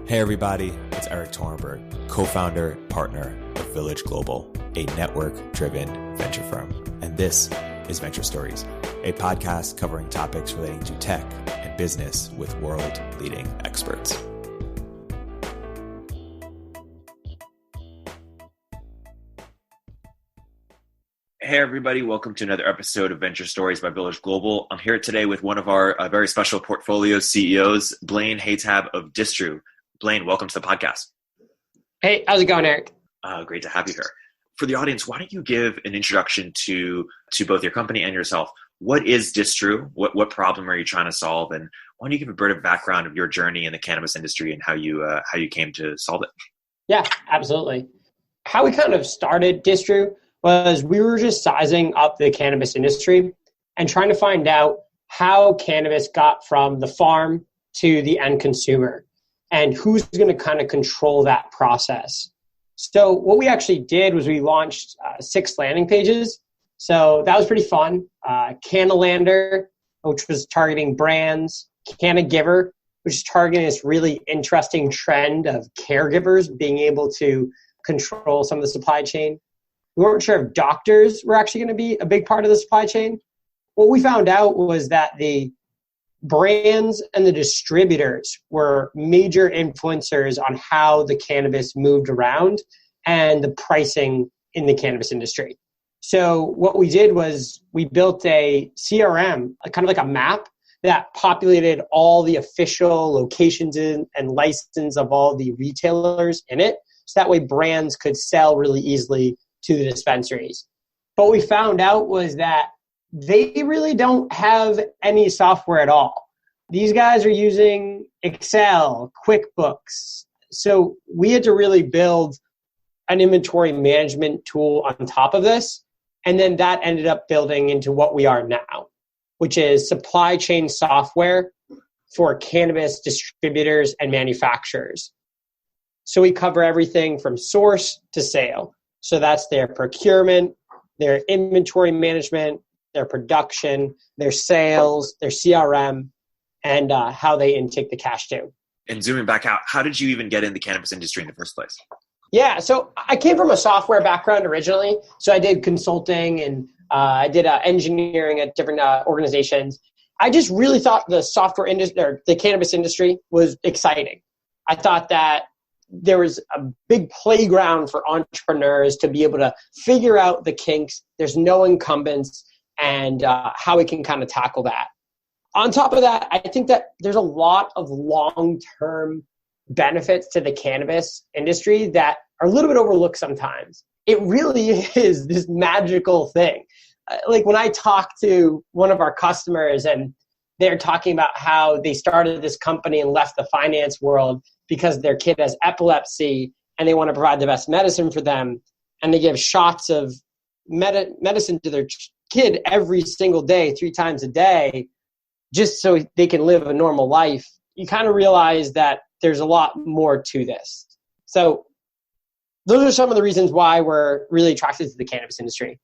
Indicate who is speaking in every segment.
Speaker 1: Hey everybody, it's Erik, co-founder, partner of Village Global, a network-driven venture firm. And this is Venture Stories, a podcast covering topics relating to tech and business with world-leading experts. Hey everybody, welcome to another episode of Venture Stories by Village Global. I'm here today with one of our very special portfolio CEOs, Blaine Hatab of Distru. Blaine, welcome to the podcast.
Speaker 2: Hey, how's it going, Erik?
Speaker 1: Great to have you here. For the audience, why don't you give an introduction to both your company and yourself? What is Distru? What problem are you trying to solve? And why don't you give a bit of background of your journey in the cannabis industry and how you came to solve it?
Speaker 2: Yeah, absolutely. How we kind of started Distru was we were just sizing up the cannabis industry and trying to find out how cannabis got from the farm to the end consumer and who's going to kind of control that process. So what we actually did was we launched 6 landing pages. So that was pretty fun. Cannalander, which was targeting brands. Cannagiver, which is targeting this really interesting trend of caregivers being able to control some of the supply chain. We weren't sure if doctors were actually going to be a big part of the supply chain. What we found out was that the brands and the distributors were major influencers on how the cannabis moved around and the pricing in the cannabis industry. So what we did was we built a CRM, kind of like a map that populated all the official locations and license of all the retailers in it. So that way brands could sell really easily to the dispensaries. But what we found out was that they really don't have any software at all. These guys are using Excel, QuickBooks. So we had to really build an inventory management tool on top of this. And then that ended up building into what we are now, which is supply chain software for cannabis distributors and manufacturers. So we cover everything from source to sale. So that's their procurement, their inventory management, their production, their sales, their CRM, and how they intake the cash too.
Speaker 1: And zooming back out, how did you even get in the cannabis industry in the first place?
Speaker 2: Yeah, so I came from a software background originally. So I did consulting and I did engineering at different organizations. I just really thought the software industry, or the cannabis industry, was exciting. I thought that there was a big playground for entrepreneurs to be able to figure out the kinks. There's no incumbents, and how we can kind of tackle that. On top of that, I think that there's a lot of long-term benefits to the cannabis industry that are a little bit overlooked sometimes. It really is this magical thing. Like when I talk to one of our customers and they're talking about how they started this company and left the finance world because their kid has epilepsy and they want to provide the best medicine for them, and they give shots of medicine to their kid every single day, 3 times a day, just so they can live a normal life, you kind of realize that there's a lot more to this. So those are some of the reasons why we're really attracted to the cannabis industry.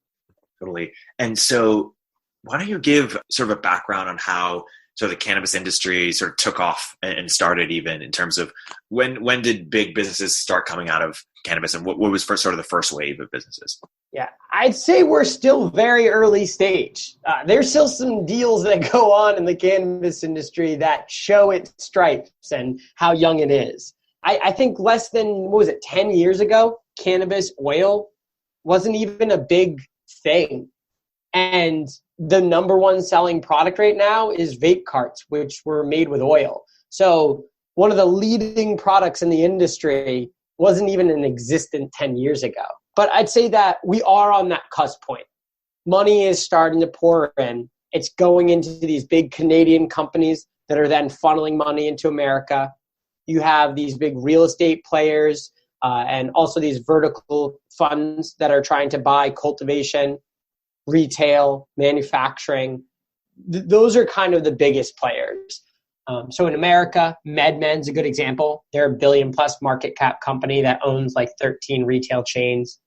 Speaker 1: Totally. And so why don't you give sort of a background on how the cannabis industry sort of took off and started, even in terms of when did big businesses start coming out of cannabis, and what was first, sort of the first wave of businesses?
Speaker 2: Yeah, I'd say we're still very early stage. There's still some deals that go on in the cannabis industry that show its stripes and how young it is. I think less than, 10 years ago, cannabis oil wasn't even a big thing. And the number one selling product right now is vape carts, which were made with oil. So one of the leading products in the industry wasn't even in existence 10 years ago. But I'd say that we are on that cusp point. Money is starting to pour in. It's going into these big Canadian companies that are then funneling money into America. You have these big real estate players and also these vertical funds that are trying to buy cultivation, retail, manufacturing. Those are kind of the biggest players. So in America, MedMen's a good example. They're a $1 billion+ market cap company that owns like 13 retail chains.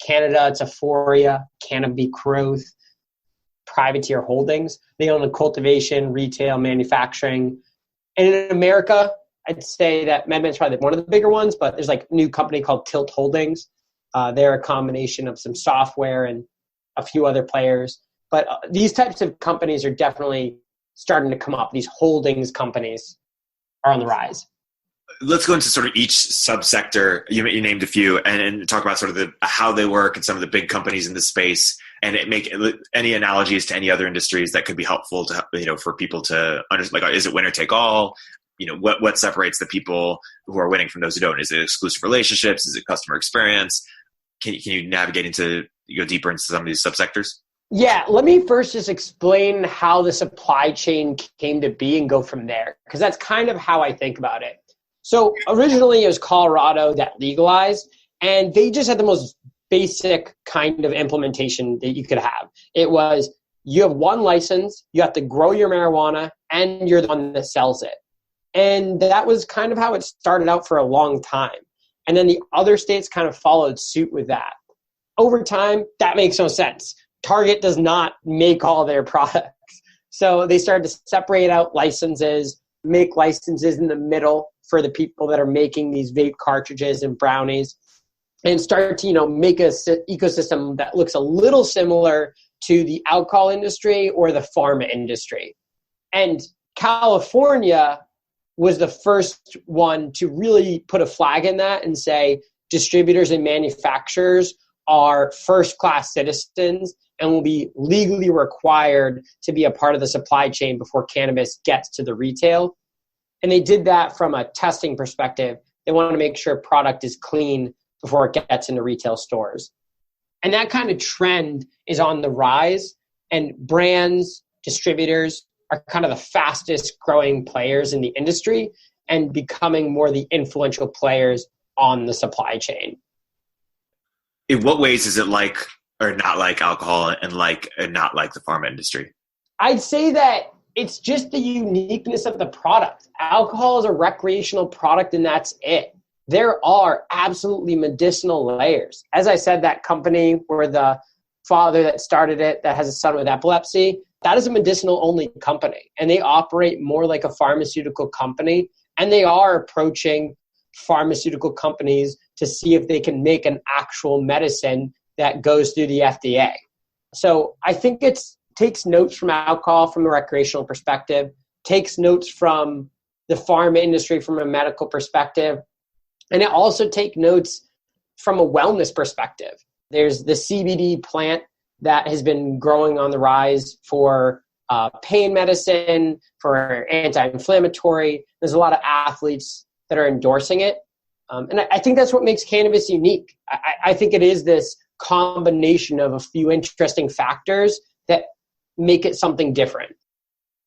Speaker 2: Canada, it's Euphoria, Cannabis Growth, Privateer Holdings. They own the cultivation, retail, manufacturing. And in America, I'd say that MedMen's probably one of the bigger ones, but there's like a new company called Tilt Holdings. They're a combination of some software and a few other players. But these types of companies are definitely starting to come up. These holdings companies are on the rise.
Speaker 1: Let's go into sort of each subsector. You named a few, and talk about sort of how they work and some of the big companies in the space, and make any analogies to any other industries that could be helpful to for people to understand. Like, is it winner take all? What separates the people who are winning from those who don't? Is it exclusive relationships? Is it customer experience? Can you navigate go deeper into some of these subsectors?
Speaker 2: Yeah, let me first just explain how the supply chain came to be and go from there, because that's kind of how I think about it. So originally it was Colorado that legalized, and they just had the most basic kind of implementation that you could have. It was, you have one license, you have to grow your marijuana, and you're the one that sells it. And that was kind of how it started out for a long time. And then the other states kind of followed suit with that. Over time, that makes no sense. Target does not make all their products. So they started to separate out licenses, make licenses in the middle for the people that are making these vape cartridges and brownies, and start to, make a ecosystem that looks a little similar to the alcohol industry or the pharma industry. And California was the first one to really put a flag in that and say distributors and manufacturers are first-class citizens and will be legally required to be a part of the supply chain before cannabis gets to the retail. And they did that from a testing perspective. They want to make sure product is clean before it gets into retail stores. And that kind of trend is on the rise, and brands, distributors are kind of the fastest growing players in the industry and becoming more the influential players on the supply chain.
Speaker 1: In what ways is it like or not like alcohol and not like the pharma industry?
Speaker 2: I'd say that it's just the uniqueness of the product. Alcohol is a recreational product, and that's it. There are absolutely medicinal layers. As I said, that company where the father that started it that has a son with epilepsy, that is a medicinal only company, and they operate more like a pharmaceutical company, and they are approaching pharmaceutical companies to see if they can make an actual medicine that goes through the FDA. So I think it takes notes from alcohol from a recreational perspective, takes notes from the pharma industry from a medical perspective, and it also takes notes from a wellness perspective. There's the CBD plant that has been growing on the rise for pain medicine, for anti-inflammatory. There's a lot of athletes that are endorsing it. And I think that's what makes cannabis unique. I think it is this combination of a few interesting factors that make it something different.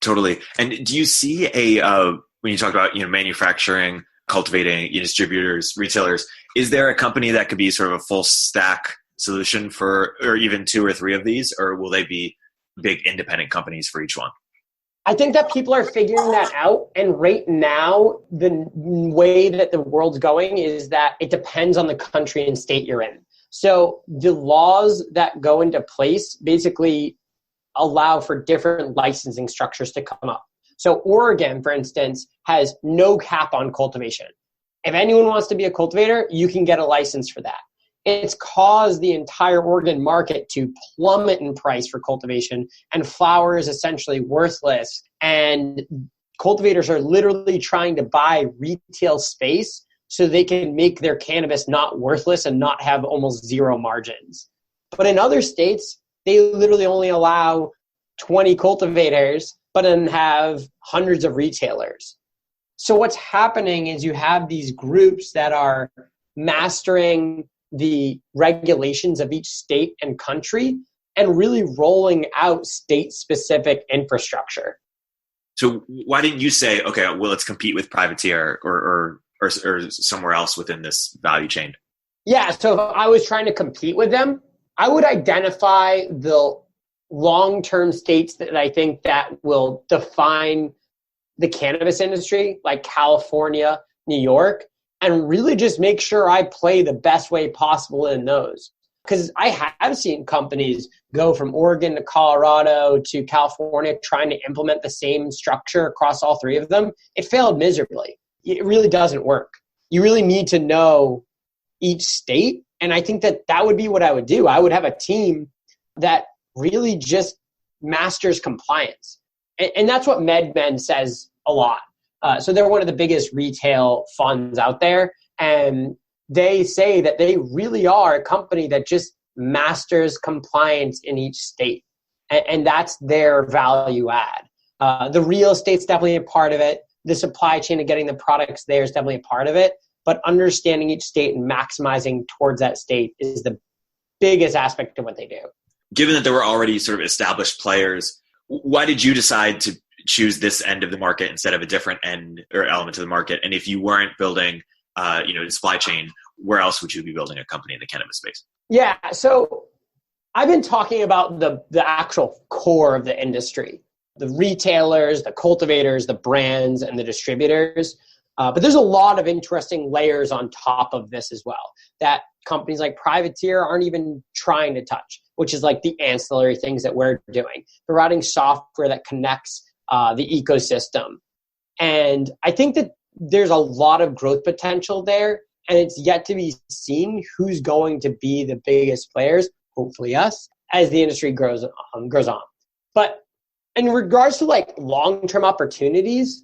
Speaker 1: Totally. And do you see when you talk about, manufacturing, cultivating, distributors, retailers, is there a company that could be sort of a full stack solution for, or even two or three of these, or will they be big independent companies for each one?
Speaker 2: I think that people are figuring that out. And right now, the way that the world's going is that it depends on the country and state you're in. So the laws that go into place basically allow for different licensing structures to come up. So Oregon, for instance, has no cap on cultivation. If anyone wants to be a cultivator, you can get a license for that. It's caused the entire Oregon market to plummet in price for cultivation, and flower is essentially worthless. And cultivators are literally trying to buy retail space so they can make their cannabis not worthless and not have almost zero margins. But in other states, they literally only allow 20 cultivators, but then have hundreds of retailers. So what's happening is you have these groups that are mastering the regulations of each state and country and really rolling out state-specific infrastructure.
Speaker 1: So why didn't you say, okay, well, let's compete with privateer or somewhere else within this value chain?
Speaker 2: Yeah, so if I was trying to compete with them, I would identify the long-term states that I think that will define the cannabis industry, like California, New York, and really just make sure I play the best way possible in those. Because I have seen companies go from Oregon to Colorado to California trying to implement the same structure across all three of them. It failed miserably. it really doesn't work. You really need to know each state. And I think that would be what I would do. I would have a team that really just masters compliance. And that's what MedMen says a lot. So they're one of the biggest retail funds out there. And they say that they really are a company that just masters compliance in each state. And that's their value add. The real estate's definitely a part of it. The supply chain of getting the products there is definitely a part of it. But understanding each state and maximizing towards that state is the biggest aspect of what they do.
Speaker 1: Given that there were already sort of established players, why did you decide to choose this end of the market instead of a different end or element of the market? And if you weren't building, the supply chain, where else would you be building a company in the cannabis space? Yeah,
Speaker 2: so I've been talking about the actual core of the industry, the retailers, the cultivators, the brands, and the distributors. But there's a lot of interesting layers on top of this as well that companies like Privateer aren't even trying to touch, which is like the ancillary things that we're doing. We're writing software that connects the ecosystem. And I think that there's a lot of growth potential there, and it's yet to be seen who's going to be the biggest players, hopefully us, as the industry grows on. But in regards to like long-term opportunities,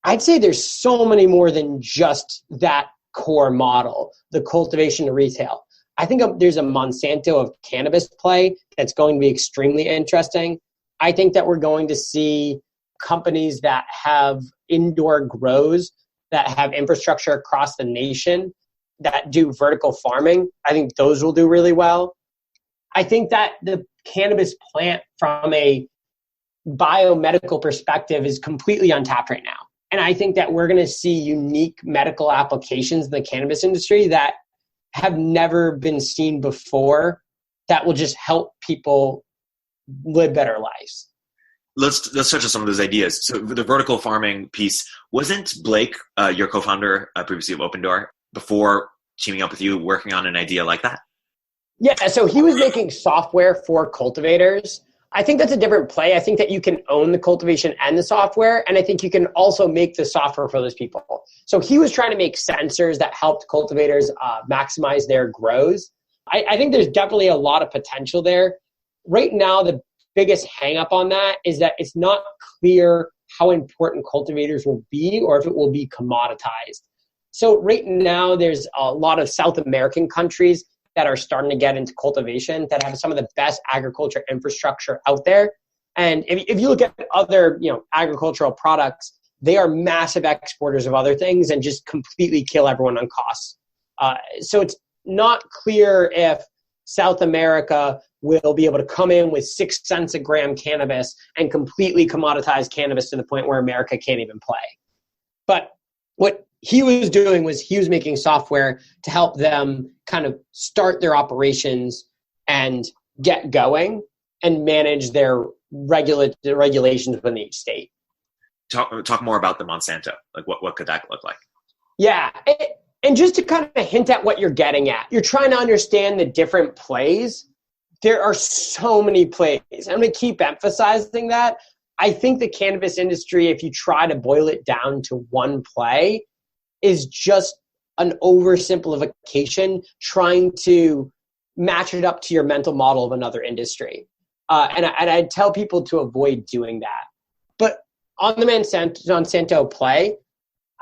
Speaker 2: I'd say there's so many more than just that core model, the cultivation to retail. I think there's a Monsanto of cannabis play that's going to be extremely interesting. I think that we're going to see companies that have indoor grows, that have infrastructure across the nation, that do vertical farming. I think those will do really well. I think that the cannabis plant from a biomedical perspective is completely untapped right now. And I think that we're going to see unique medical applications in the cannabis industry that have never been seen before that will just help people live better lives.
Speaker 1: Let's touch on some of those ideas. So the vertical farming piece, wasn't Blake, your co-founder previously of Open Door, before teaming up with you, working on an idea like that?
Speaker 2: Yeah, so he was making software for cultivators. I think that's a different play. I think that you can own the cultivation and the software, and I think you can also make the software for those people. So he was trying to make sensors that helped cultivators maximize their grows. I think there's definitely a lot of potential there. Right now, the biggest hang up on that is that it's not clear how important cultivators will be or if it will be commoditized. So right now, there's a lot of South American countries that are starting to get into cultivation that have some of the best agriculture infrastructure out there. And if you look at other, agricultural products, they are massive exporters of other things and just completely kill everyone on costs. So it's not clear if South America will be able to come in with 6 cents a gram cannabis and completely commoditize cannabis to the point where America can't even play. But what he was doing was he was making software to help them kind of start their operations and get going and manage their regulations within each state.
Speaker 1: Talk more about the Monsanto. Like what could that look like?
Speaker 2: Yeah. And just to kind of hint at what you're getting at, you're trying to understand the different plays. There are so many plays. I'm going to keep emphasizing that. I think the cannabis industry, if you try to boil it down to one play, is just an oversimplification trying to match it up to your mental model of another industry. And I'd tell people to avoid doing that. But on the Monsanto play,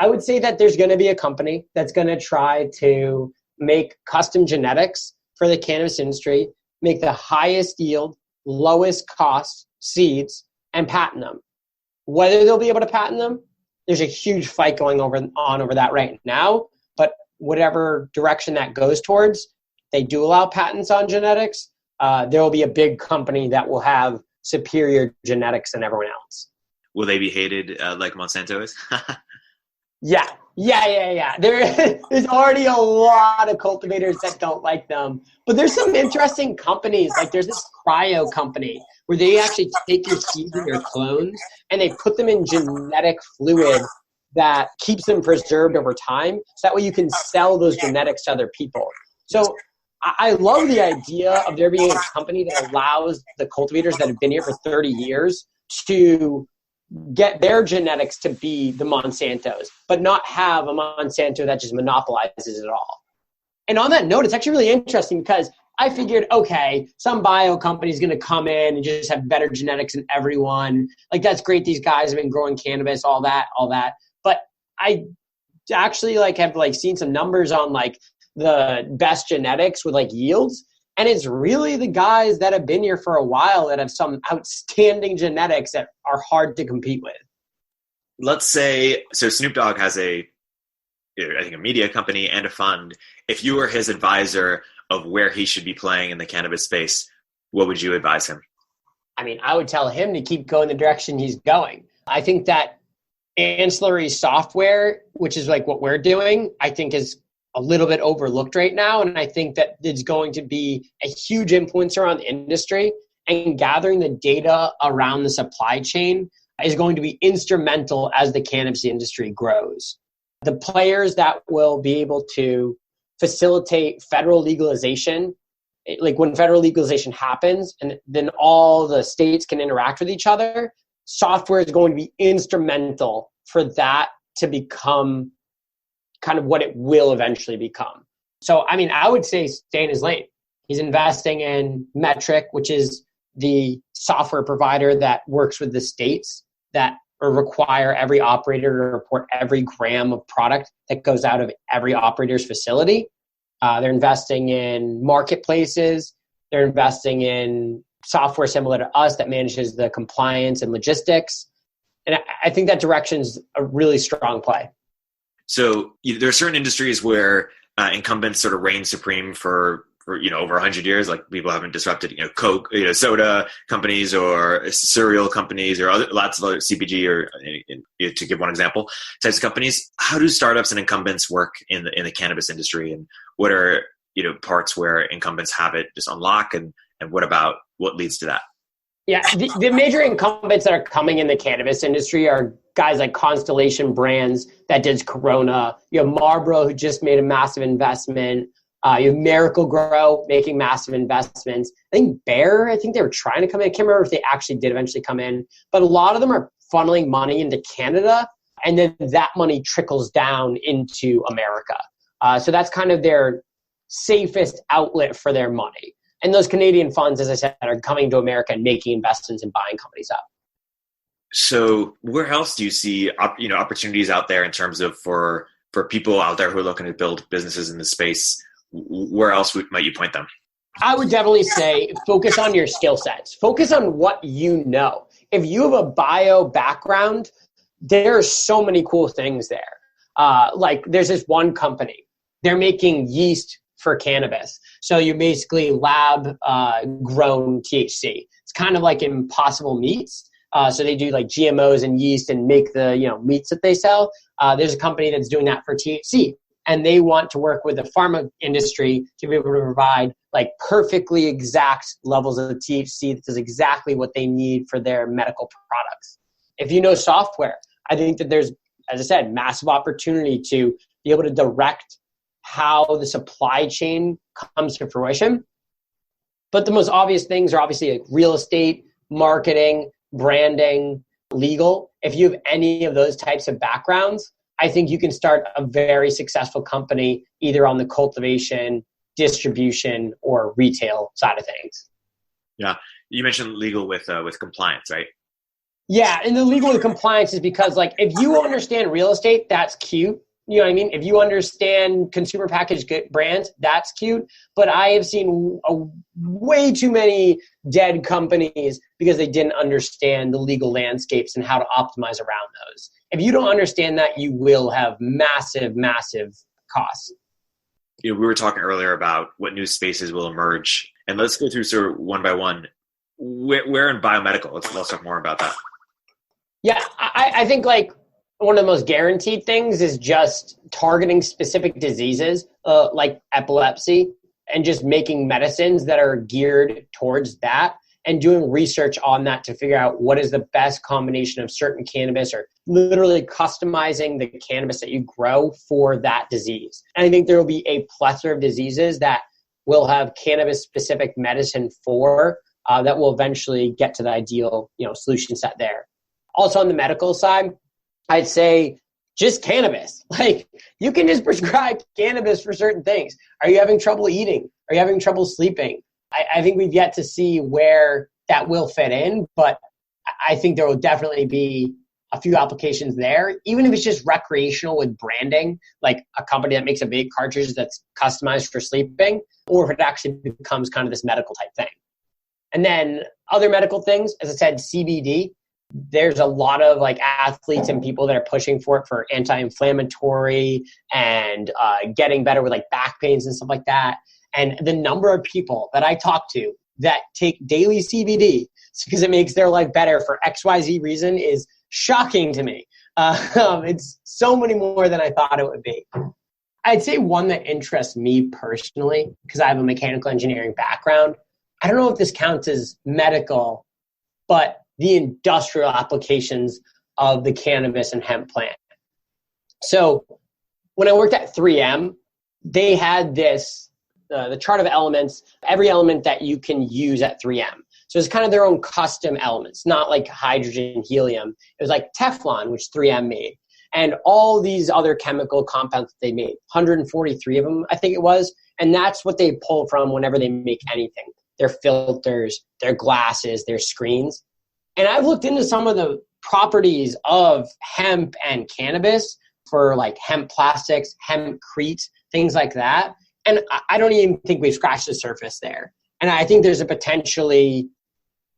Speaker 2: I would say that there's going to be a company that's going to try to make custom genetics for the cannabis industry, make the highest yield, lowest cost seeds, and patent them. Whether they'll be able to patent them, there's a huge fight going on over that right now. But whatever direction that goes towards, they do allow patents on genetics. There will be a big company that will have superior genetics than everyone else.
Speaker 1: Will they be hated like Monsanto is?
Speaker 2: Yeah. There's already a lot of cultivators that don't like them. But there's some interesting companies. Like there's this cryo company where they actually take your seeds and your clones and they put them in genetic fluid that keeps them preserved over time. So that way you can sell those genetics to other people. So I love the idea of there being a company that allows the cultivators that have been here for 30 years to get their genetics to be the Monsantos, but not have a Monsanto that just monopolizes it all. And on that note, it's actually really interesting because I figured, okay, some bio company is going to come in and just have better genetics than everyone. Like, that's great. These guys have been growing cannabis, all that. But I actually have seen some numbers on the best genetics with yields. And it's really the guys that have been here for a while that have some outstanding genetics that are hard to compete with.
Speaker 1: Let's say, so Snoop Dogg has a media company and a fund. If you were his advisor of where he should be playing in the cannabis space, what would you advise him?
Speaker 2: I mean, I would tell him to keep going the direction he's going. I think that ancillary software, which is what we're doing, I think is a little bit overlooked right now. And I think that it's going to be a huge influencer on the industry, and gathering the data around the supply chain is going to be instrumental as the cannabis industry grows. The players that will be able to facilitate federal legalization, when federal legalization happens and then all the states can interact with each other, software is going to be instrumental for that to become kind of what it will eventually become. So, I mean, I would say stay in his lane. He's investing in Metric, which is the software provider that works with the states that require every operator to report every gram of product that goes out of every operator's facility. They're investing in marketplaces. They're investing in software similar to us that manages the compliance and logistics. And I think that direction's a really strong play.
Speaker 1: So there are certain industries where incumbents sort of reign supreme for over 100 years. Like, people haven't disrupted, Coke, soda companies or cereal companies or lots of other CPG or, to give one example, types of companies. How do startups and incumbents work in the cannabis industry, and what are parts where incumbents have it just unlock, and what leads to that?
Speaker 2: Yeah, the major incumbents that are coming in the cannabis industry are guys like Constellation Brands that did Corona. You have Marlboro, who just made a massive investment. You have Miracle Grow making massive investments. I think Bear, they were trying to come in. I can't remember if they actually did eventually come in. But a lot of them are funneling money into Canada, and then that money trickles down into America. So that's kind of their safest outlet for their money. And those Canadian funds, as I said, are coming to America and making investments and buying companies up.
Speaker 1: So where else do you see opportunities out there in terms of for people out there who are looking to build businesses in the space? Where else might you point them?
Speaker 2: I would definitely say focus on your skill sets. Focus on what you know. If you have a bio background, there are so many cool things there. There's this one company. They're making yeast for cannabis. So you basically lab grown THC. It's kind of like Impossible Meats. So they do GMOs and yeast and make the meats that they sell. There's a company that's doing that for THC. And they want to work with the pharma industry to be able to provide perfectly exact levels of THC that does exactly what they need for their medical products. If you know software, I think that there's, as I said, massive opportunity to be able to direct how the supply chain comes to fruition. But the most obvious things are obviously real estate, marketing, branding, legal. If you have any of those types of backgrounds, I think you can start a very successful company either on the cultivation, distribution, or retail side of things.
Speaker 1: Yeah. You mentioned legal with compliance, right?
Speaker 2: Yeah. And the legal with compliance is because if you understand real estate, that's cute. You know what I mean? If you understand consumer packaged good brands, that's cute. But I have seen way too many dead companies because they didn't understand the legal landscapes and how to optimize around those. If you don't understand that, you will have massive, massive costs.
Speaker 1: We were talking earlier about what new spaces will emerge. And let's go through sort of one by one. Where in biomedical? Let's talk more about that.
Speaker 2: Yeah, I think one of the most guaranteed things is just targeting specific diseases like epilepsy and just making medicines that are geared towards that and doing research on that to figure out what is the best combination of certain cannabis or literally customizing the cannabis that you grow for that disease. And I think there will be a plethora of diseases that will have cannabis-specific medicine for that will eventually get to the ideal solution set there. Also on the medical side, I'd say just cannabis. Like, you can just prescribe cannabis for certain things. Are you having trouble eating? Are you having trouble sleeping? I think we've yet to see where that will fit in, but I think there will definitely be a few applications there, even if it's just recreational with branding, like a company that makes a big cartridge that's customized for sleeping, or if it actually becomes kind of this medical type thing. And then other medical things, as I said, CBD, there's a lot of like athletes and people that are pushing for it for anti-inflammatory and getting better with like back pains and stuff like that. And the number of people that I talk to that take daily CBD because it makes their life better for XYZ reason is shocking to me. It's so many more than I thought it would be. I'd say one that interests me personally, because I have a mechanical engineering background, I don't know if this counts as medical, but the industrial applications of the cannabis and hemp plant. So when I worked at 3M, they had this, the chart of elements, every element that you can use at 3M. So it's kind of their own custom elements, not like hydrogen, helium. It was like Teflon, which 3M made, and all these other chemical compounds that they made, 143 of them, I think it was. And that's what they pull from whenever they make anything, their filters, their glasses, their screens. And I've looked into some of the properties of hemp and cannabis for like hemp plastics, hempcrete, things like that. And I don't even think we've scratched the surface there. And I think there's a potentially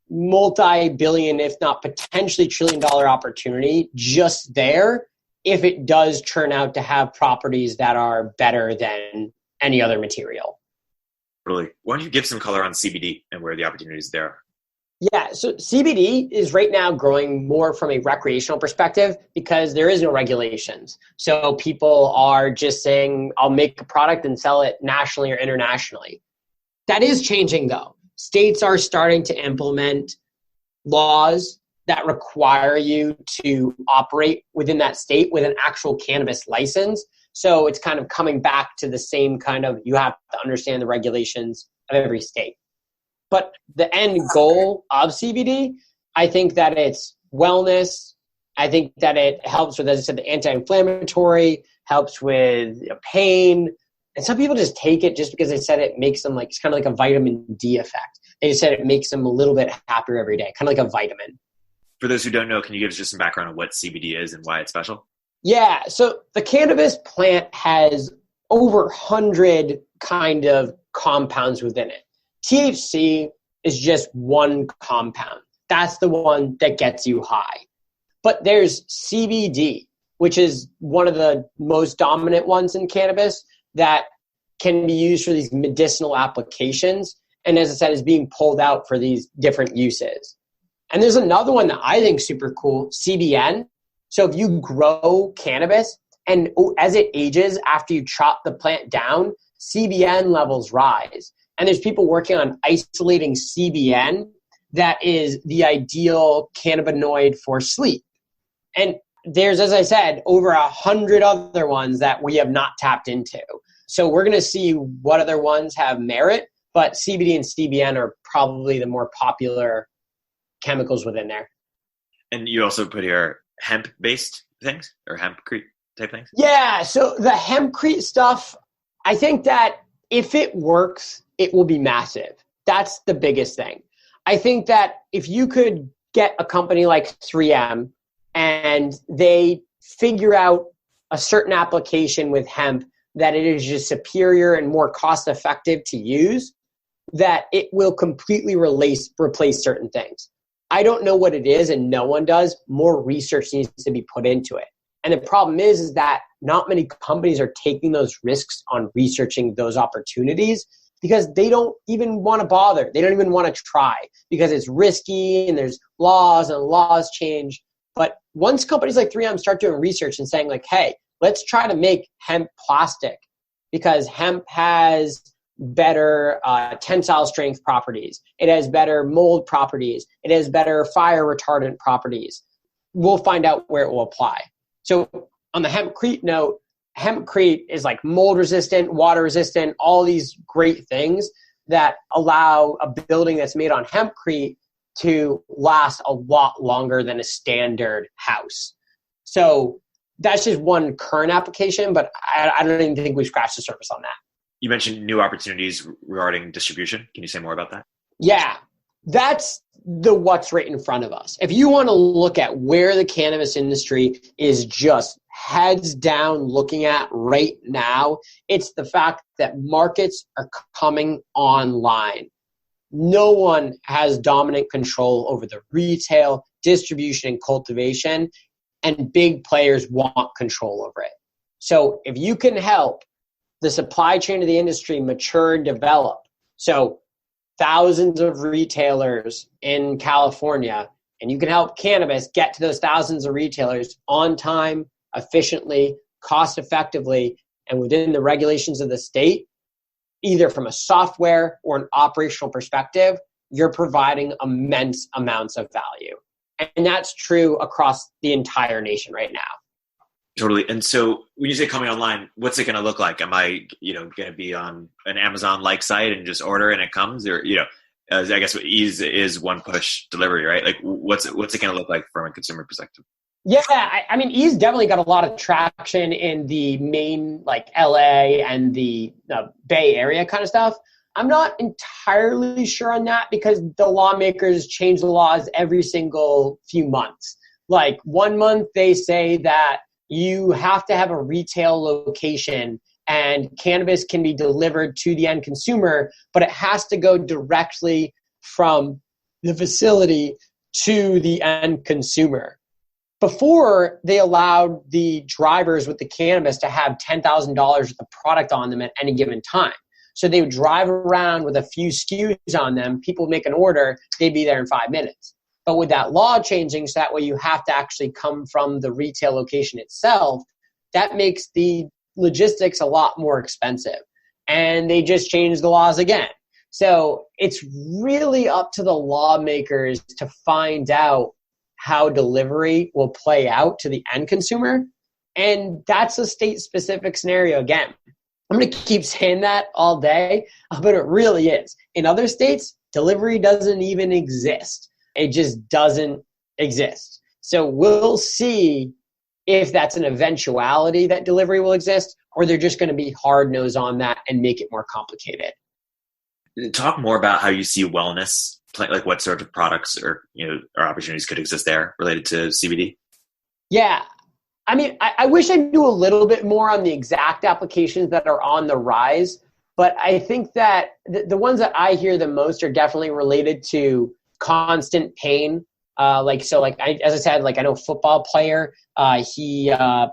Speaker 2: multi-billion, if not potentially trillion-dollar opportunity just there if it does turn out to have properties that are better than any other material.
Speaker 1: Really. Why don't you give some color on CBD and where the opportunities there are?
Speaker 2: Yeah, so CBD is right now growing more from a recreational perspective because there is no regulations. So people are just saying, I'll make a product and sell it nationally or internationally. That is changing though. States are starting to implement laws that require you to operate within that state with an actual cannabis license. So it's kind of coming back to the same kind of, you have to understand the regulations of every state. But the end goal of CBD, I think that it's wellness. I think that it helps with, as I said, the anti-inflammatory, helps with pain. And some people just take it just because they said it makes them like, it's kind of like a vitamin D effect. They just said it makes them a little bit happier every day, kind of like a vitamin.
Speaker 1: For those who don't know, can you give us just some background on what CBD is and why it's special?
Speaker 2: Yeah, so the cannabis plant has over 100 kind of compounds within it. THC is just one compound. That's the one that gets you high. But there's CBD, which is one of the most dominant ones in cannabis that can be used for these medicinal applications. And as I said, is being pulled out for these different uses. And there's another one that I think is super cool, CBN. So if you grow cannabis and as it ages, after you chop the plant down, CBN levels rise. And there's people working on isolating CBN that is the ideal cannabinoid for sleep. And there's, as I said, over 100 other ones that we have not tapped into. So we're going to see what other ones have merit, but CBD and CBN are probably the more popular chemicals within there.
Speaker 1: And you also put here hemp-based things or hempcrete type things?
Speaker 2: Yeah, so the hempcrete stuff, I think that if it works, it will be massive. That's the biggest thing. I think that if you could get a company like 3M and they figure out a certain application with hemp that it is just superior and more cost effective to use, that it will completely replace certain things. I don't know what it is and no one does. More research needs to be put into it. And the problem is that not many companies are taking those risks on researching those opportunities because they don't even want to bother. They don't even want to try because it's risky and there's laws and laws change. But once companies like 3M start doing research and saying like, hey, let's try to make hemp plastic because hemp has better tensile strength properties. It has better mold properties. It has better fire retardant properties. We'll find out where it will apply. So on the hempcrete note, hempcrete is like mold resistant, water resistant, all these great things that allow a building that's made on hempcrete to last a lot longer than a standard house. So that's just one current application, but I don't even think we've scratched the surface on that.
Speaker 1: You mentioned new opportunities regarding distribution. Can you say more about that?
Speaker 2: Yeah, that's the what's right in front of us. If you want to look at where the cannabis industry is just heads down looking at right now, it's the fact that markets are coming online. No one has dominant control over the retail, distribution, and cultivation, and big players want control over it. So if you can help the supply chain of the industry mature and develop, so thousands of retailers in California, and you can help cannabis get to those thousands of retailers on time, efficiently, cost effectively, and within the regulations of the state, either from a software or an operational perspective, you're providing immense amounts of value. And that's true across the entire nation right now.
Speaker 1: Totally. And so when you say coming online, what's it going to look like? Am I, going to be on an Amazon-like site and just order and it comes? Or, I guess ease is one push delivery, right? Like what's it going to look like from a consumer perspective?
Speaker 2: Yeah, I mean, Ease definitely got a lot of traction in the main, like LA and the Bay Area kind of stuff. I'm not entirely sure on that because the lawmakers change the laws every single few months. Like 1 month they say that you have to have a retail location and cannabis can be delivered to the end consumer, but it has to go directly from the facility to the end consumer. Before, they allowed the drivers with the cannabis to have $10,000 worth of product on them at any given time. So they would drive around with a few SKUs on them, people would make an order, they'd be there in 5 minutes. But with that law changing, so that way you have to actually come from the retail location itself, that makes the logistics a lot more expensive. And they just changed the laws again. So it's really up to the lawmakers to find out how delivery will play out to the end consumer. And that's a state-specific scenario again. I'm going to keep saying that all day, but it really is. In other states, delivery doesn't even exist. It just doesn't exist. So we'll see if that's an eventuality that delivery will exist, or they're just going to be hard-nosed on that and make it more complicated.
Speaker 1: Talk more about how you see wellness, like what sort of products or or opportunities could exist there related to CBD.
Speaker 2: Yeah, I mean, I wish I knew a little bit more on the exact applications that are on the rise, but I think that the ones that I hear the most are definitely related to constant pain. As I said, I know a football player, he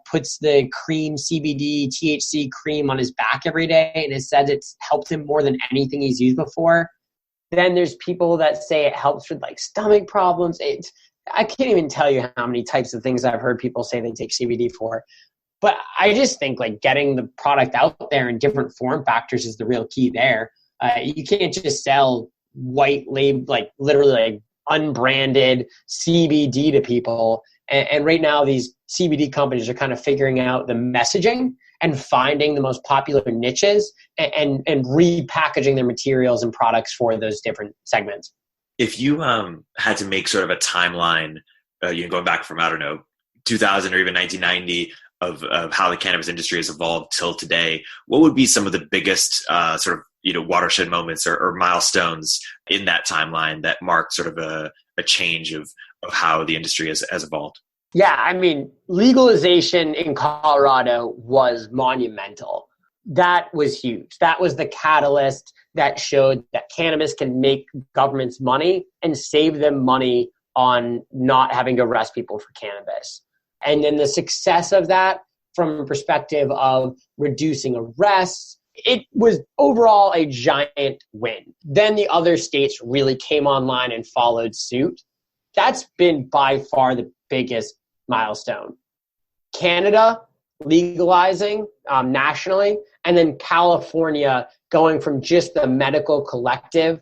Speaker 2: puts the cream CBD THC cream on his back every day, and it says it's helped him more than anything he's used before. Then there's people that say it helps with stomach problems. I can't even tell you how many types of things I've heard people say they take CBD for. But I just think getting the product out there in different form factors is the real key there. You can't just sell white label, literally unbranded CBD to people. And right now these CBD companies are kind of figuring out the messaging and finding the most popular niches and repackaging their materials and products for those different segments.
Speaker 1: If you had to make sort of a timeline, going back from, 2000 or even 1990 of how the cannabis industry has evolved till today, what would be some of the biggest watershed moments or milestones in that timeline that mark sort of a change of how the industry has evolved?
Speaker 2: Yeah, I mean, legalization in Colorado was monumental. That was huge. That was the catalyst that showed that cannabis can make governments money and save them money on not having to arrest people for cannabis. And then the success of that from a perspective of reducing arrests, it was overall a giant win. Then the other states really came online and followed suit. That's been by far the biggest milestone. Canada legalizing nationally, and then California going from just the medical collective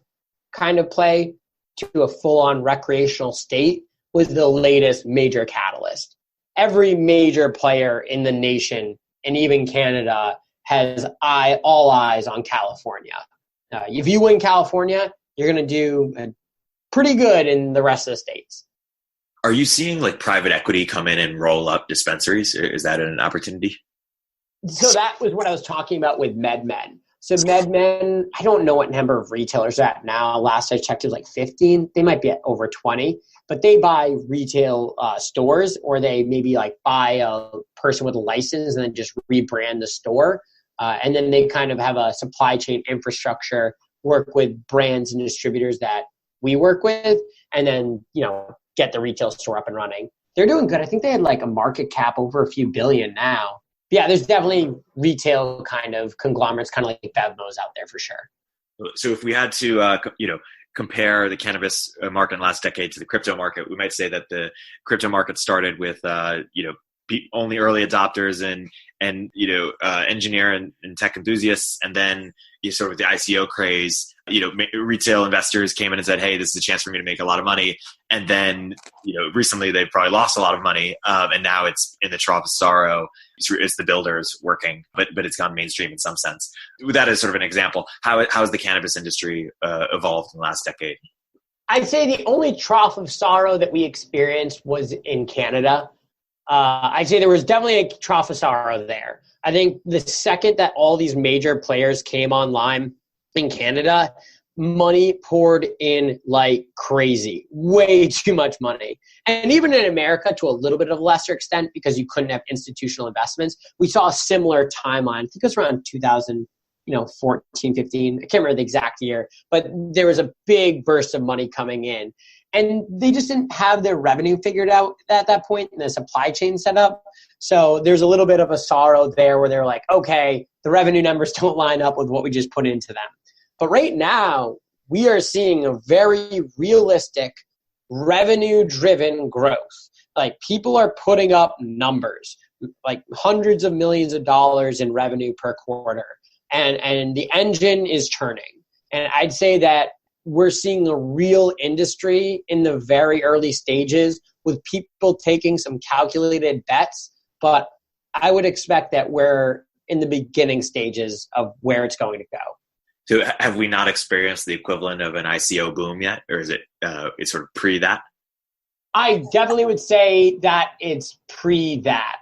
Speaker 2: kind of play to a full-on recreational state was the latest major catalyst. Every major player in the nation, and even Canada, has all eyes on California. If you win California, you're going to do pretty good in the rest of the states.
Speaker 1: Are you seeing like private equity come in and roll up dispensaries? Is that an opportunity?
Speaker 2: So that was what I was talking about with MedMen. So MedMen, I don't know what number of retailers are at now. Last I checked, it was like 15. They might be at over 20. But they buy retail stores, or they maybe like buy a person with a license and then just rebrand the store. And then they kind of have a supply chain infrastructure, work with brands and distributors that we work with, and then, get the retail store up and running. They're doing good. I think they had like a market cap over a few billion now. Yeah, there's definitely retail kind of conglomerates, kind of like BevMo's out there for sure.
Speaker 1: So if we had to, compare the cannabis market in the last decade to the crypto market, we might say that the crypto market started with, only early adopters and engineer and tech enthusiasts, and then sort of the ICO craze. Retail investors came in and said, "Hey, this is a chance for me to make a lot of money." And then, recently they probably lost a lot of money, and now it's in the trough of sorrow. It's the builders working, but it's gone mainstream in some sense. That is sort of an example. How has the cannabis industry evolved in the last decade?
Speaker 2: I'd say the only trough of sorrow that we experienced was in Canada. I'd say there was definitely a trough of sorrow there. I think the second that all these major players came online in Canada, money poured in like crazy, way too much money. And even in America, to a little bit of a lesser extent, because you couldn't have institutional investments, we saw a similar timeline. I think it was around 2014, 15. I can't remember the exact year, but there was a big burst of money coming in. And they just didn't have their revenue figured out at that point in the supply chain set up. So there's a little bit of a sorrow there where they're like, okay, the revenue numbers don't line up with what we just put into them. But right now, we are seeing a very realistic, revenue-driven growth. Like, people are putting up numbers, like hundreds of millions of dollars in revenue per quarter. And the engine is churning. And I'd say that we're seeing a real industry in the very early stages with people taking some calculated bets. But I would expect that we're in the beginning stages of where it's going to go.
Speaker 1: So have we not experienced the equivalent of an ICO boom yet? Or is it it's sort of pre that?
Speaker 2: I definitely would say that it's pre that.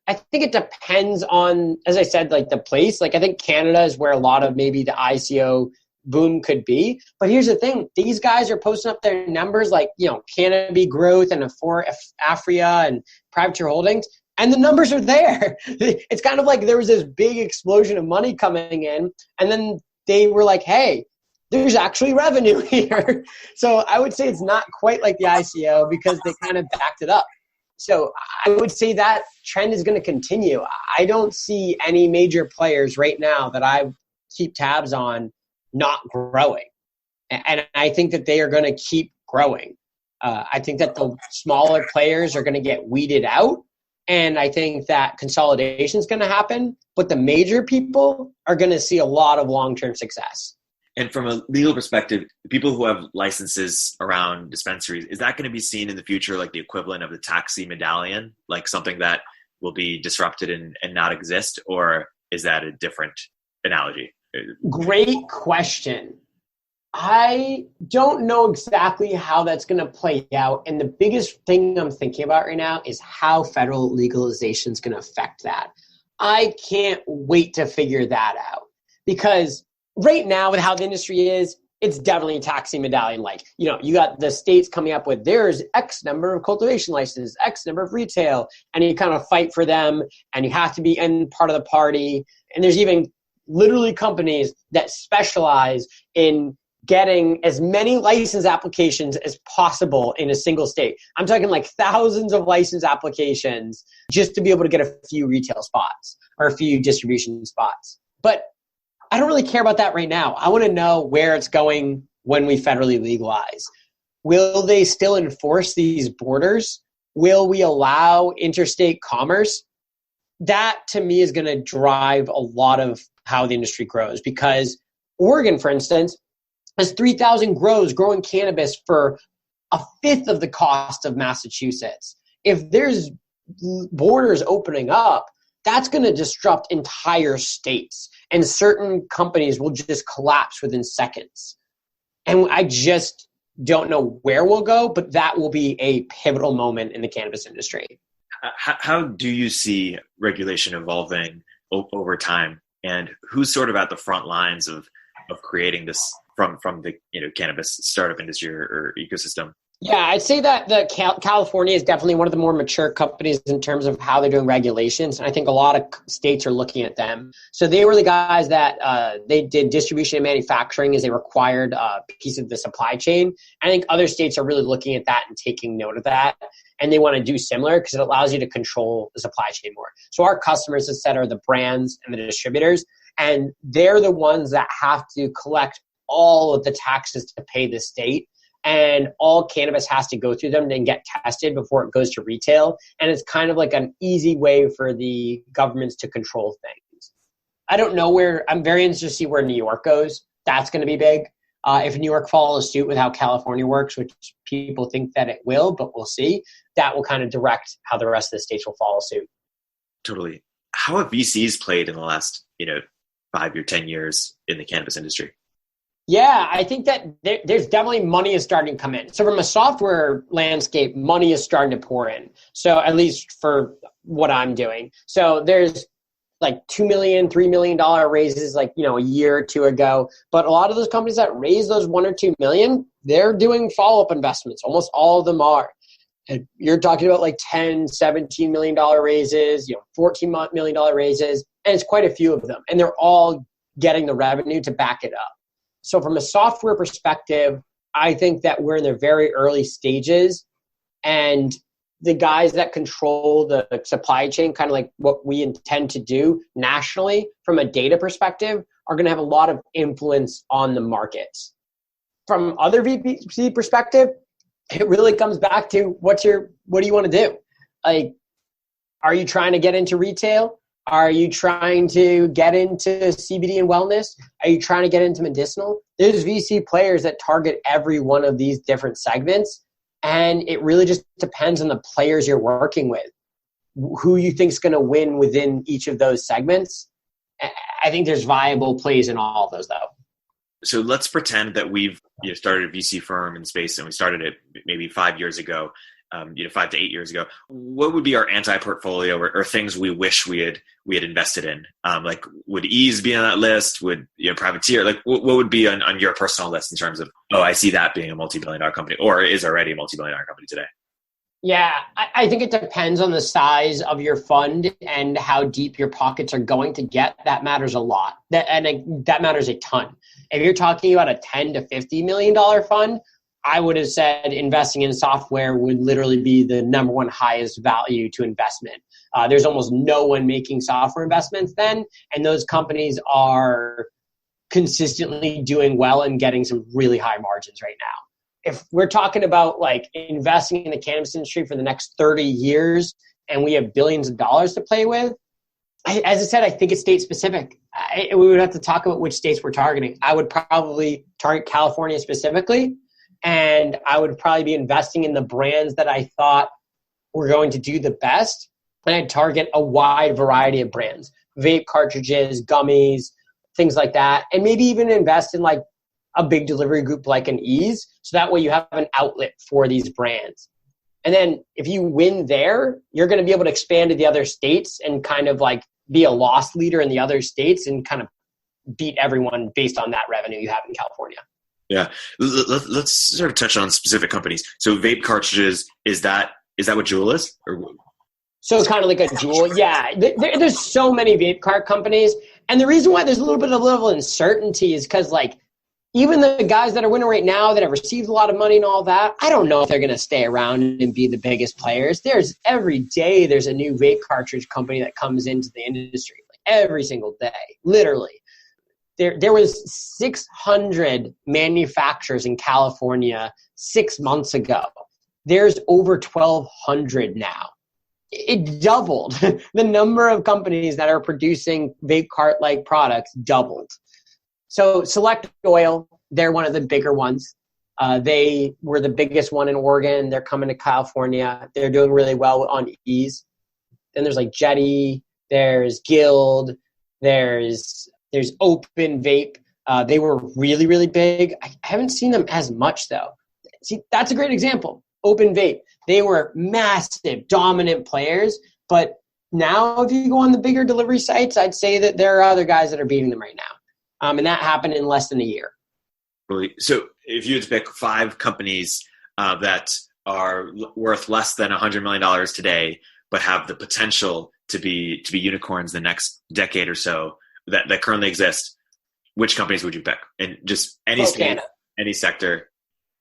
Speaker 2: I think it depends on, as I said, like the place. Like, I think Canada is where a lot of maybe the ICO boom could be. But here's the thing. These guys are posting up their numbers like, Cannabis growth and Afria and Privateer Holdings. And the numbers are there. It's kind of like there was this big explosion of money coming in. And then they were like, hey, there's actually revenue here. So I would say it's not quite like the ICO because they kind of backed it up. So I would say that trend is going to continue. I don't see any major players right now that I keep tabs on not growing. And I think that they are going to keep growing. I think that the smaller players are going to get weeded out. And I think that consolidation is going to happen. But the major people are going to see a lot of long-term success.
Speaker 1: And from a legal perspective, the people who have licenses around dispensaries, is that going to be seen in the future like the equivalent of the taxi medallion, like something that will be disrupted and not exist? Or is that a different analogy?
Speaker 2: Great question. I don't know exactly how that's going to play out. And the biggest thing I'm thinking about right now is how federal legalization is going to affect that. I can't wait to figure that out, because right now with how the industry is, it's definitely a taxi medallion. Like, you got the states coming up with there's X number of cultivation licenses, X number of retail, and you kind of fight for them, and you have to be in part of the party. And there's even literally companies that specialize in getting as many license applications as possible in a single state. I'm talking like thousands of license applications just to be able to get a few retail spots or a few distribution spots. But I don't really care about that right now. I want to know where it's going when we federally legalize. Will they still enforce these borders? Will we allow interstate commerce? That, to me, is going to drive a lot of how the industry grows, because Oregon, for instance, has 3,000 grows growing cannabis for a fifth of the cost of Massachusetts. If there's borders opening up, that's going to disrupt entire states, and certain companies will just collapse within seconds. And I just don't know where we'll go, but that will be a pivotal moment in the cannabis industry.
Speaker 1: How do you see regulation evolving over time, and who's sort of at the front lines of creating this from the cannabis startup industry or ecosystem?
Speaker 2: Yeah, I'd say that California is definitely one of the more mature companies in terms of how they're doing regulations. And I think a lot of states are looking at them. So they were the guys that they did distribution and manufacturing as a required piece of the supply chain. I think other states are really looking at that and taking note of that. And they want to do similar because it allows you to control the supply chain more. So our customers, as said, are the brands and the distributors. And they're the ones that have to collect all of the taxes to pay the state. And all cannabis has to go through them and get tested before it goes to retail. And it's kind of like an easy way for the governments to control things. I don't know I'm very interested to see where New York goes. That's going to be big. If New York follows suit with how California works, which people think that it will, but we'll see, that will kind of direct how the rest of the states will follow suit.
Speaker 1: Totally. How have VCs played in the last, 5 or 10 years in the cannabis industry?
Speaker 2: Yeah, I think that there's definitely money is starting to come in. So from a software landscape, money is starting to pour in. So at least for what I'm doing. So there's like $2 million, $3 million raises like, a year or two ago. But a lot of those companies that raise those 1 or 2 million, they're doing follow-up investments. Almost all of them are. And you're talking about like $10, $17 million raises, $14 million raises. And it's quite a few of them. And they're all getting the revenue to back it up. So from a software perspective, I think that we're in the very early stages, and the guys that control the supply chain, kind of like what we intend to do nationally from a data perspective, are going to have a lot of influence on the markets. From other VC perspective, it really comes back to what do you want to do? Like, are you trying to get into retail? Are you trying to get into CBD and wellness? Are you trying to get into medicinal? There's VC players that target every one of these different segments, and it really just depends on the players you're working with, who you think is going to win within each of those segments. I think there's viable plays in all of those, though.
Speaker 1: So let's pretend that we've started a VC firm in space, and we started it maybe 5 years ago. 5 to 8 years ago. What would be our anti-portfolio or things we wish we had invested in? Like, would ease be on that list? Would privateer? Like, what would be on your personal list in terms of, I see that being a multi-billion-dollar company, or is already a multi-billion-dollar company today?
Speaker 2: Yeah, I think it depends on the size of your fund and how deep your pockets are going to get. That matters a lot. That matters a ton. If you're talking about a $10 to $50 million fund, I would have said investing in software would literally be the number one highest value to investment. There's almost no one making software investments then, and those companies are consistently doing well and getting some really high margins right now. If we're talking about like investing in the cannabis industry for the next 30 years and we have billions of dollars to play with, as I said, I think it's state specific. We would have to talk about which states we're targeting. I would probably target California specifically. And I would probably be investing in the brands that I thought were going to do the best. And I'd target a wide variety of brands, vape cartridges, gummies, things like that. And maybe even invest in like a big delivery group like an Ease. So that way you have an outlet for these brands. And then if you win there, you're going to be able to expand to the other states and kind of like be a loss leader in the other states and kind of beat everyone based on that revenue you have in California.
Speaker 1: Yeah. Let's sort of touch on specific companies. So vape cartridges, is that what Juul is?
Speaker 2: So it's kind of like a Juul. Yeah. There's so many vape cart companies. And the reason why there's a little bit of level of uncertainty is because like even the guys that are winning right now that have received a lot of money and all that, I don't know if they're going to stay around and be the biggest players. Every day there's a new vape cartridge company that comes into the industry, like every single day, literally. There was 600 manufacturers in California 6 months ago. There's over 1,200 now. It doubled. The number of companies that are producing vape cart-like products doubled. So Select Oil, they're one of the bigger ones. They were the biggest one in Oregon. They're coming to California. They're doing really well on Ease. Then there's like Jetty. There's Guild. There's Open Vape. They were really, really big. I haven't seen them as much, though. See, that's a great example. Open Vape. They were massive, dominant players, but now if you go on the bigger delivery sites, I'd say that there are other guys that are beating them right now. And that happened in less than a year.
Speaker 1: So if you had to pick 5 companies that are worth less than $100 million today, but have the potential to be unicorns the next decade or so that currently exist, which companies would you pick? And just any state, any sector.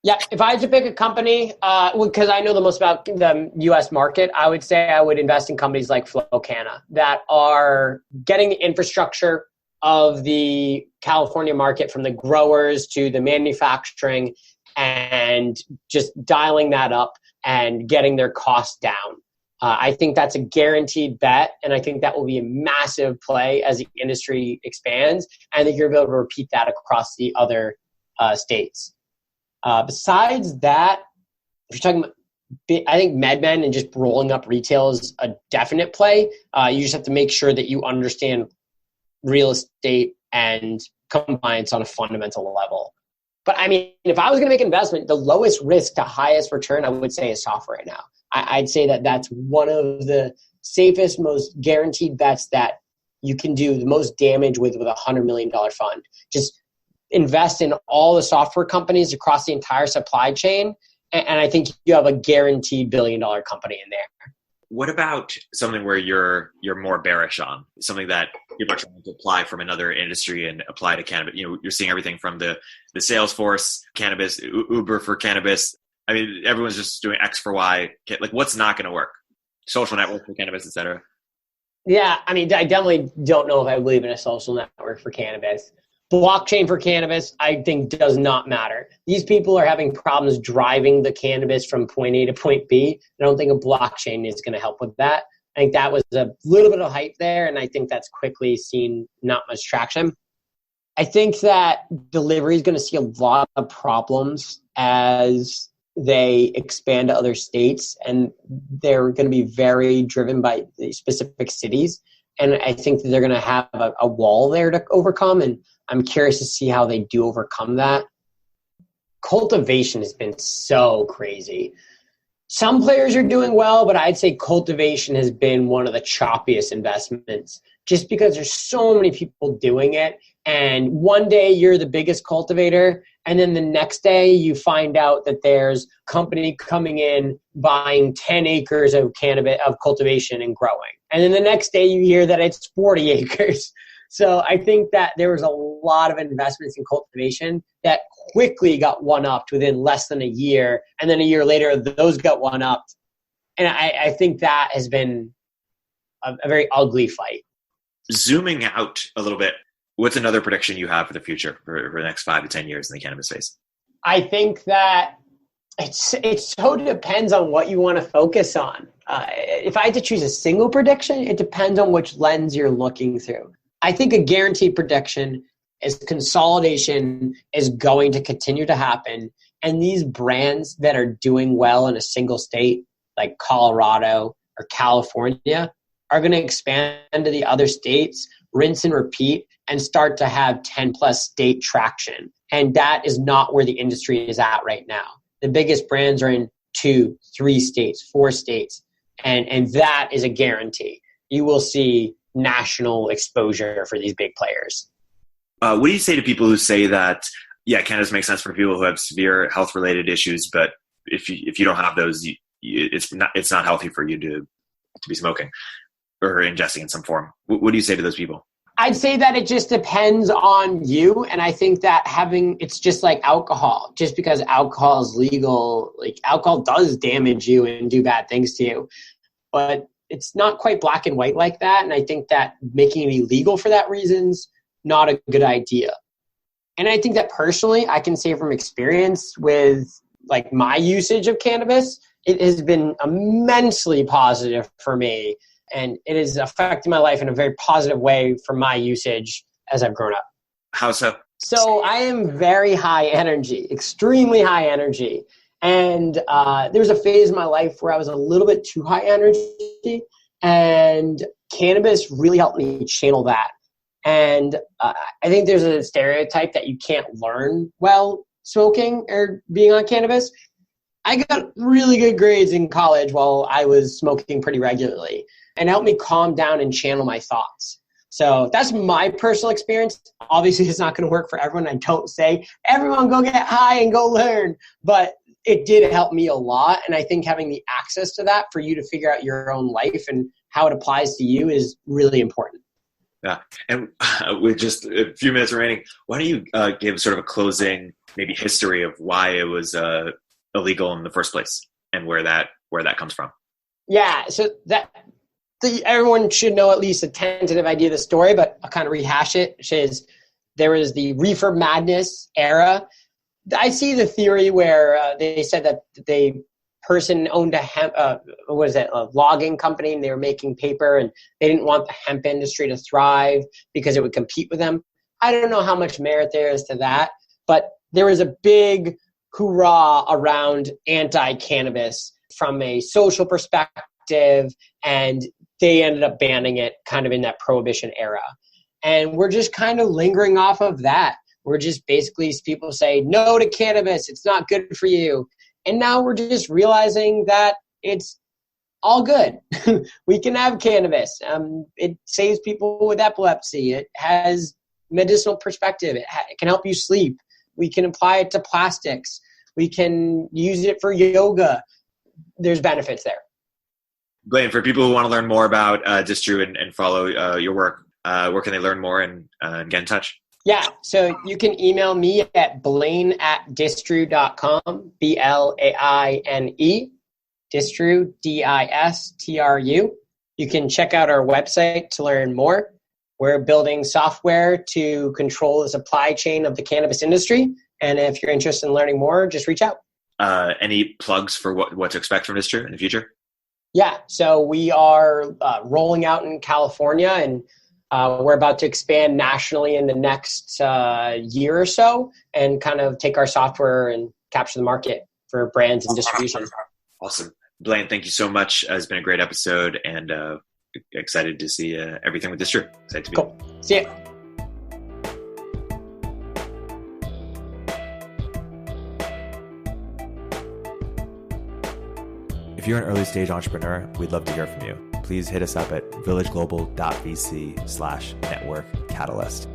Speaker 2: Yeah, if I had to pick a company, because I know the most about the U.S. market, I would say I would invest in companies like Flowcanna that are getting the infrastructure of the California market from the growers to the manufacturing and just dialing that up and getting their costs down. I think that's a guaranteed bet, and I think that will be a massive play as the industry expands, and that you're able to repeat that across the other states. Besides that, if you're talking about, I think MedMen and just rolling up retail is a definite play. You just have to make sure that you understand real estate and compliance on a fundamental level. But I mean, if I was going to make an investment, the lowest risk to highest return, I would say is software right now. I'd say that that's one of the safest, most guaranteed bets that you can do the most damage with a $100 million fund. Just invest in all the software companies across the entire supply chain, and I think you have a guaranteed $1 billion company in there.
Speaker 1: What about something where you're more bearish on, something that people are trying to apply from another industry and apply to cannabis? You know, you're seeing everything from the Salesforce cannabis, Uber for cannabis. I mean, everyone's just doing X for Y. Like, what's not going to work? Social network for cannabis, et cetera.
Speaker 2: Yeah, I mean, I definitely don't know if I believe in a social network for cannabis. Blockchain for cannabis, I think, does not matter. These people are having problems driving the cannabis from point A to point B. I don't think a blockchain is going to help with that. I think that was a little bit of hype there, and I think that's quickly seen not much traction. I think that delivery is going to see a lot of problems as they expand to other states, and they're going to be very driven by the specific cities. And I think that they're going to have a wall there to overcome, and I'm curious to see how they do overcome that. Cultivation has been so crazy. Some players are doing well, but I'd say cultivation has been one of the choppiest investments just because there's so many people doing it. And one day you're the biggest cultivator, and then the next day you find out that there's a company coming in buying 10 acres of cannabis, of cultivation and growing. And then the next day you hear that it's 40 acres. So I think that there was a lot of investments in cultivation that quickly got one-upped within less than a year. And then a year later, those got one-upped. And I think that has been a very ugly fight. Zooming
Speaker 1: out a little bit, what's another prediction you have for the future for the next 5 to 10 years in the cannabis space?
Speaker 2: I think that it so depends on what you want to focus on. If I had to choose a single prediction, it depends on which lens you're looking through. I think a guaranteed prediction is consolidation is going to continue to happen. And these brands that are doing well in a single state, like Colorado or California, are going to expand to the other states, rinse and repeat, and start to have 10 plus state traction. And that is not where the industry is at right now. The biggest brands are in 2, 3 states, 4 states. And that is a guarantee. You will see national exposure for these big players.
Speaker 1: What do you say to people who say that, yeah, cannabis makes sense for people who have severe health-related issues, but if you don't have those, it's not healthy for you to be smoking or ingesting in some form? What do you say to those people?
Speaker 2: I'd say that it just depends on you, and I think that it's just like alcohol. Just because alcohol is legal, like alcohol does damage you and do bad things to you, but it's not quite black and white like that. And I think that making it illegal for that reason's not a good idea. And I think that personally, I can say from experience with like my usage of cannabis, it has been immensely positive for me. And it is affecting my life in a very positive way for my usage as I've grown up.
Speaker 1: How so?
Speaker 2: So I am very high energy, extremely high energy. And there was a phase in my life where I was a little bit too high energy, and cannabis really helped me channel that. And I think there's a stereotype that you can't learn well smoking or being on cannabis. I got really good grades in college while I was smoking pretty regularly, and helped me calm down and channel my thoughts. So that's my personal experience. Obviously, it's not going to work for everyone. I don't say, everyone go get high and go learn. But it did help me a lot. And I think having the access to that for you to figure out your own life and how it applies to you is really important.
Speaker 1: Yeah. And with just a few minutes remaining, why don't you give sort of a closing, maybe history of why it was illegal in the first place and where that comes from?
Speaker 2: Yeah. So everyone should know at least a tentative idea of the story, but I'll kind of rehash it, which is there was the reefer madness era. I see the theory where they said that the person owned a logging company, and they were making paper, and they didn't want the hemp industry to thrive because it would compete with them. I don't know how much merit there is to that, but there was a big hoorah around anti-cannabis from a social perspective, and they ended up banning it kind of in that prohibition era. And we're just kind of lingering off of that. We're just basically, people say no to cannabis, it's not good for you. And now we're just realizing that it's all good. We can have cannabis. It saves people with epilepsy. It has medicinal perspective. It can help you sleep. We can apply it to plastics. We can use it for yoga. There's benefits there.
Speaker 1: Blaine, for people who want to learn more about Distru and follow your work, where can they learn more and get in touch?
Speaker 2: Yeah, so you can email me at blaine@distru.com, BLAINE, Distru, DISTRU. You can check out our website to learn more. We're building software to control the supply chain of the cannabis industry. And if you're interested in learning more, just reach out.
Speaker 1: Any plugs for what to expect from Distru in the future?
Speaker 2: Yeah, so we are rolling out in California, and we're about to expand nationally in the next year or so and kind of take our software and capture the market for brands and distribution.
Speaker 1: Awesome. Blaine, thank you so much. It's been a great episode, and excited to see everything with Distru. Excited to be
Speaker 2: cool. See ya.
Speaker 1: If you're an early stage entrepreneur, we'd love to hear from you. Please hit us up at villageglobal.vc/network catalyst.